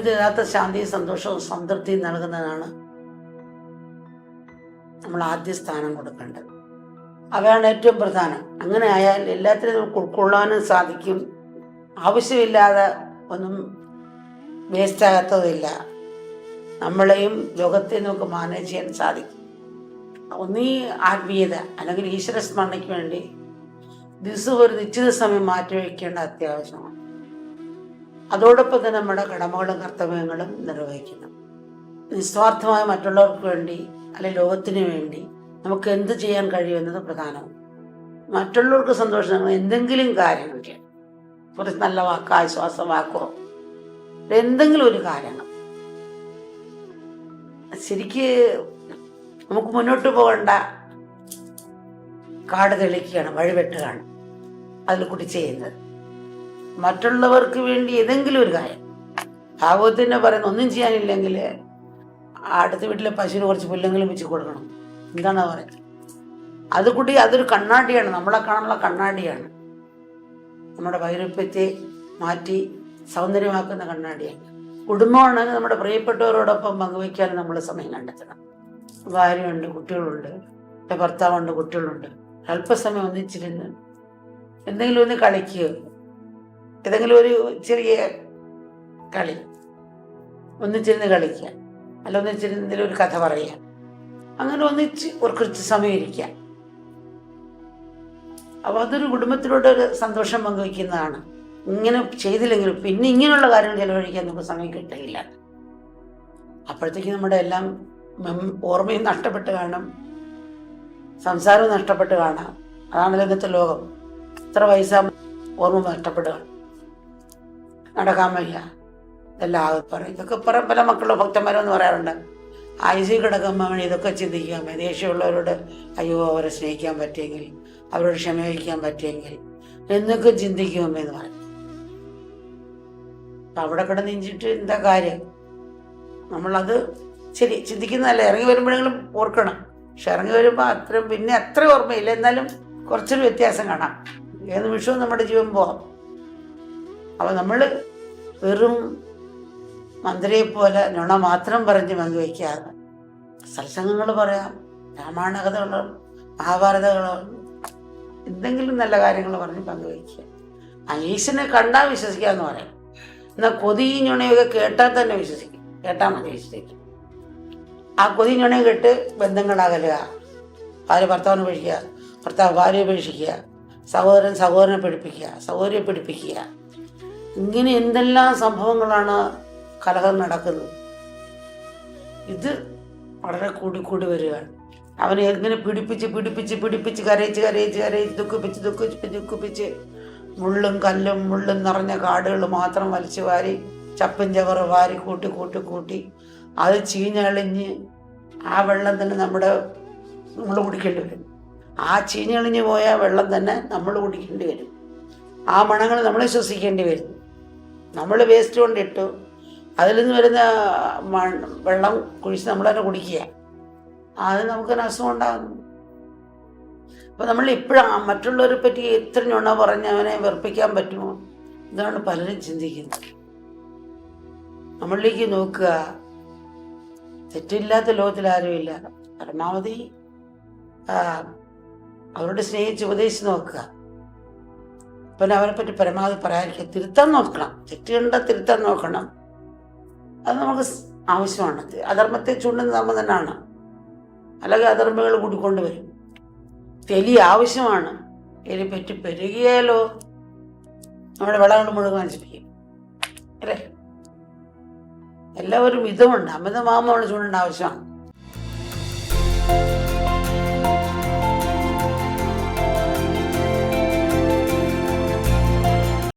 ജീവിതത്തിൽ യഥാർത്ഥ ശാന്തിയും സന്തോഷവും സംതൃപ്തിയും നൽകുന്നതാണ് നമ്മൾ ആദ്യ സ്ഥാനം കൊടുക്കേണ്ടത്. അവയാണ് ഏറ്റവും പ്രധാനം. അങ്ങനെ ആയാൽ എല്ലാത്തിനും നമുക്ക് ഉൾക്കൊള്ളാനും സാധിക്കും. ആവശ്യമില്ലാതെ ഒന്നും വേസ്റ്റാകത്തതില്ല. നമ്മളെയും ലോകത്തെ നമുക്ക് മാനേജ് ചെയ്യാൻ സാധിക്കും. ഒന്നീ ആത്മീയത അല്ലെങ്കിൽ ഈശ്വര സ്മരണയ്ക്ക് വേണ്ടി ദിവസവും ഒരു നിശ്ചിത സമയം മാറ്റിവെക്കേണ്ട അത്യാവശ്യമാണ്. അതോടൊപ്പം തന്നെ നമ്മുടെ കടമകളും കർത്തവ്യങ്ങളും നിർവഹിക്കണം. നിസ്വാർത്ഥമായി മറ്റുള്ളവർക്ക് വേണ്ടി അല്ലെങ്കിൽ ലോകത്തിന് വേണ്ടി നമുക്ക് എന്ത് ചെയ്യാൻ കഴിയുമെന്നത് പ്രധാനമാണ്. മറ്റുള്ളവർക്ക് സന്തോഷം എന്തെങ്കിലും കാര്യങ്ങൾ ചെയ്യണം. കുറച്ച് നല്ല വാക്കോ ആശ്വാസം വാക്കോ എന്തെങ്കിലും ഒരു കാര്യങ്ങൾ. ശരിക്ക് നമുക്ക് മുന്നോട്ട് പോകേണ്ട കാട് തെളിക്കുകയാണ്, വഴിവെട്ടുകയാണ് അതിൽ കൂടി ചെയ്യുന്നത്. മറ്റുള്ളവർക്ക് വേണ്ടി ഏതെങ്കിലും ഒരു കാര്യം. ഭാഗവതന്നെ പറയുന്ന ഒന്നും ചെയ്യാനില്ലെങ്കിൽ അടുത്ത വീട്ടിലെ പശുവിന് കുറച്ച് പുല്ലെങ്കിലും വെച്ച് കൊടുക്കണം. എന്താണ് പറയുന്നത്? അതുകൂടി അതൊരു കണ്ണാടിയാണ്, നമ്മളെ കാണാനുള്ള കണ്ണാടിയാണ്. നമ്മുടെ വൈരൂപ്യത്തെ മാറ്റി സൗന്ദര്യമാക്കുന്ന കണ്ണാടിയാണ്. കുടുംബമാണെങ്കിൽ നമ്മുടെ പ്രിയപ്പെട്ടവരോടൊപ്പം പങ്കുവയ്ക്കാൻ നമ്മൾ സമയം കണ്ടെത്തണം. ഭാര്യയുണ്ട്, കുട്ടികളുണ്ട്, എൻ്റെ ഭർത്താവുണ്ട്, കുട്ടികളുണ്ട്. അല്പസമയം ഒന്നിച്ചിരുന്ന് എന്തെങ്കിലും ഒന്ന് കളിക്കുക, ഏതെങ്കിലും ഒരു ചെറിയ കളി ഒന്നിച്ചിരുന്ന് കളിക്കുക, അല്ല ഒന്നിച്ചിരുന്ന് എന്തെങ്കിലും ഒരു കഥ പറയുക, അങ്ങനെ ഒന്നിച്ച് കുറച്ച് സമയം ഇരിക്കുക. അപ്പോൾ അതൊരു കുടുംബത്തിലൂടെ ഒരു സന്തോഷം പങ്കുവയ്ക്കുന്നതാണ്. ഇങ്ങനെ ചെയ്തില്ലെങ്കിലും പിന്നെ ഇങ്ങനെയുള്ള കാര്യങ്ങൾ ചെലവഴിക്കാൻ നമുക്ക് സമയം കിട്ടുകയില്ല. അപ്പോഴത്തേക്ക് നമ്മുടെ എല്ലാം ഓർമ്മയും നഷ്ടപ്പെട്ട് കാണും, സംസാരവും നഷ്ടപ്പെട്ട് കാണാം. അതാണല്ലോ ഇന്നത്തെ ലോകം. എത്ര വയസ്സാകുമ്പോൾ ഓർമ്മ നഷ്ടപ്പെടുക, നടക്കാൻ വയ്യ, ഇതെല്ലാം ആകെ പറയും. ഇതൊക്കെ പല മക്കളുടെ ഭക്തന്മാരെന്ന് പറയാറുണ്ട്. ആയുസിൽ കിടക്കുമ്പോൾ ഇതൊക്കെ ചിന്തിക്കാൻ പറ്റും. ദേഷ്യമുള്ളവരോട് അയ്യോ അവരെ സ്നേഹിക്കാൻ പറ്റിയെങ്കിൽ, അവരോട് ക്ഷമ വയ്ക്കാൻ പറ്റിയെങ്കിൽ എന്നൊക്കെ ചിന്തിക്കുമെന്ന് പറയും. അപ്പം അവിടെ കിടന്നിട്ട് എന്താ കാര്യം? നമ്മളത് ശരി ചിന്തിക്കുന്നതല്ല, ഇറങ്ങി വരുമ്പോഴെങ്കിലും ഓർക്കണം. പക്ഷെ ഇറങ്ങി വരുമ്പോൾ അത്ര ഓർമ്മയില്ല, എന്നാലും കുറച്ചൊരു വ്യത്യാസം കാണാം. ഏത് നിമിഷവും നമ്മുടെ ജീവൻ പോകാം. അപ്പം നമ്മൾ വെറും മന്ത്രിയെ പോലെ നുണ മാത്രം പറഞ്ഞ് പങ്കുവയ്ക്കാതെ സത്സംഗങ്ങൾ പറയാം, രാമായണ കഥകളോ മഹാഭാരതകളോ എന്തെങ്കിലും നല്ല കാര്യങ്ങൾ പറഞ്ഞ് പങ്കുവയ്ക്കുക. ഈശ്വരനെ കണ്ടാൽ വിശ്വസിക്കുക എന്ന് പറയാം. എന്നാൽ കൊതി ഞുണയൊക്കെ കേട്ടാൽ തന്നെ വിശ്വസിക്കും. കേട്ടാൽ മതി വിശ്വസിക്കും. ആ കൊതി ഞുണയും കേട്ട് ബന്ധങ്ങളകലുക, ഭാര്യ ഭർത്താവിനെ ഉപേക്ഷിക്കുക, ഭർത്താവ് ഭാര്യയെ ഉപേക്ഷിക്കുക, സഹോദരൻ സഹോദരനെ പഠിപ്പിക്കുക, സഹോദരിയെ പഠിപ്പിക്കുക. ഇങ്ങനെ എന്തെല്ലാം സംഭവങ്ങളാണ് കലഹം നടക്കുന്നത്. ഇത് വളരെ കൂടിക്കൂടി വരികയാണ്. അവനെ എങ്ങനെ പിടിപ്പിച്ച് കരയിച്ച് ദുഃഖിപ്പിച്ച് മുള്ളും നിറഞ്ഞ കാടുകൾ മാത്രം വലിച്ചു വാരി ചപ്പും ചവറ് വാരി കൂട്ടി അത് ചീഞ്ഞളിഞ്ഞ് ആ വെള്ളം തന്നെ നമ്മൾ കുടിക്കേണ്ടി വരും. ആ ചീഞ്ഞളിഞ്ഞ് പോയ വെള്ളം തന്നെ നമ്മൾ കുടിക്കേണ്ടി വരും. ആ മണങ്ങൾ നമ്മൾ ശ്വസിക്കേണ്ടി വരും. നമ്മൾ വേസ്റ്റ് കൊണ്ടിട്ടു, അതിൽ നിന്ന് വരുന്ന വെള്ളം കുഴിച്ച് നമ്മൾ തന്നെ കുടിക്കുക. അത് നമുക്കൊരു അസുഖം ഉണ്ടാകുന്നു. അപ്പം നമ്മൾ ഇപ്പോഴും മറ്റുള്ളവരെ പറ്റി എത്ര ഞൊണ പറഞ്ഞ് അവനെ വെറുപ്പിക്കാൻ പറ്റുമോ? ഇതാണ് പലരും ചിന്തിക്കുന്നത്. നമ്മളിലേക്ക് നോക്കുക, തെറ്റില്ലാത്ത ലോകത്തിൽ ആരുമില്ല. പരമാവധി അവരോട് സ്നേഹിച്ച് ഉപദേശിച്ച് നോക്കുക. പിന്നെ അവരെ പറ്റി പരമാവധി പറയാതിരിക്കുക, തിരുത്താൻ നോക്കണം. തെറ്റുകണ്ട തിരുത്താൻ നോക്കണം. അത് നമുക്ക് ആവശ്യമാണ്. അധർമ്മത്തെ ചൂണ്ടുന്ന ധർമ്മം തന്നെയാണ്. അല്ലെങ്കിൽ അധർമ്മികൾ കൂട്ടിക്കൊണ്ടുവരും. എലി ആവശ്യമാണ്. എലി പറ്റി പെരുകിയാലോ നമ്മുടെ വിളകൾ മുഴുവൻ നശിപ്പിക്കും അല്ലേ? എല്ലാവരും മിതമുണ്ട്, അമിതമാകുമ്പോൾ നമ്മൾ ചൂണ്ടേണ്ട ആവശ്യമാണ്.